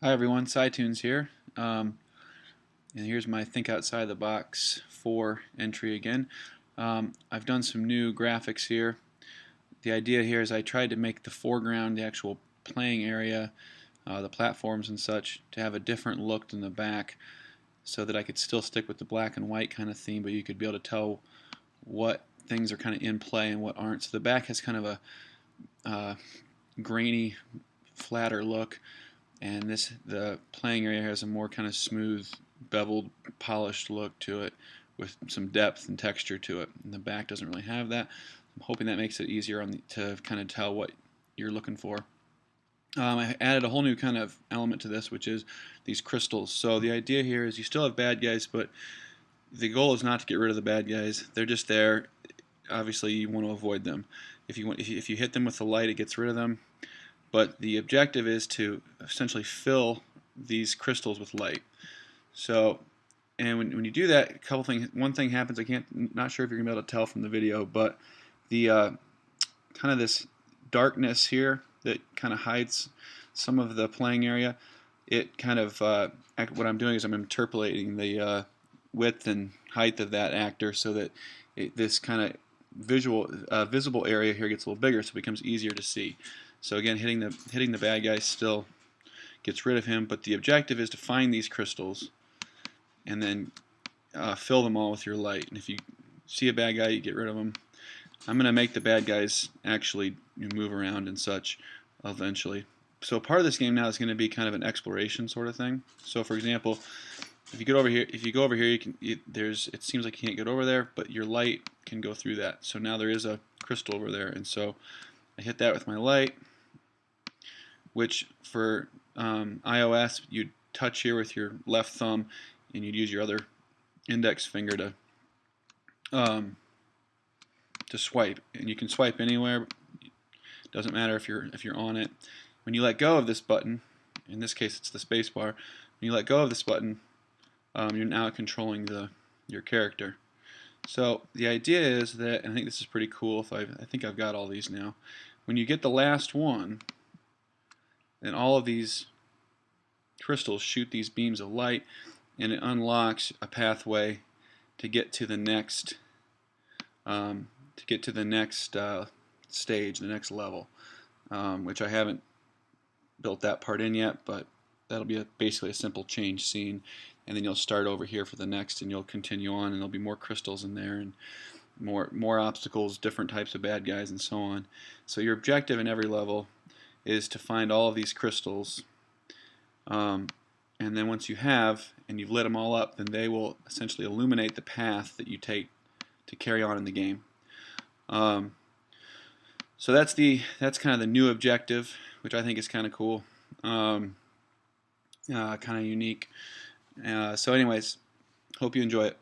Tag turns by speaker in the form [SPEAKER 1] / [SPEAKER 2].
[SPEAKER 1] Hi everyone, SciTunes here, and here's my Think Outside the Box 4 entry again. I've done some new graphics here. The idea here is I tried to make the foreground, the actual playing area, the platforms and such, to have a different look than the back, so that I could still stick with the black and white kind of theme, but you could be able to tell what things are kind of in play and what aren't. So the back has kind of a grainy, flatter look, and the playing area has a more kind of smooth, beveled, polished look to it with some depth and texture to it. And the back doesn't really have that. I'm hoping that makes it easier to kind of tell what you're looking for. I added a whole new kind of element to this, which is these crystals. So the idea here is you still have bad guys, but the goal is not to get rid of the bad guys. They're just there. Obviously, you want to avoid them. If you hit them with the light, it gets rid of them. But the objective is to essentially fill these crystals with light. So, and when you do that, a couple things. One thing happens. Not sure if you're gonna be able to tell from the video, but the kind of this darkness here that kind of hides some of the playing area. It kind of what I'm doing is I'm interpolating the width and height of that actor so that this kind of visible area here gets a little bigger, so it becomes easier to see. So again, hitting the bad guy still gets rid of him, but the objective is to find these crystals and then fill them all with your light. And if you see a bad guy, you get rid of them. I'm going to make the bad guys actually move around and such eventually. So part of this game now is going to be kind of an exploration sort of thing. So for example, if you go over here, it seems like you can't get over there, but your light can go through that. So now there is a crystal over there, and so I hit that with my light, which for iOS you'd touch here with your left thumb, and you'd use your other index finger to swipe, and you can swipe anywhere. Doesn't matter if you're on it. When you let go of this button, in this case it's the space bar. When you let go of this button, you're now controlling your character. So the idea is that, and I think this is pretty cool. I think I've got all these now. When you get the last one, then all of these crystals shoot these beams of light, and it unlocks a pathway to get to the next stage, the next level, which I haven't built that part in yet, but that'll be basically a simple change scene, and then you'll start over here for the next, and you'll continue on, and there'll be more crystals in there, and more obstacles, different types of bad guys, and so on. So your objective in every level is to find all of these crystals, and then once you have, and you've lit them all up, then they will essentially illuminate the path that you take to carry on in the game. So that's kind of the new objective, which I think is kind of cool, kind of unique. So anyways, hope you enjoy it.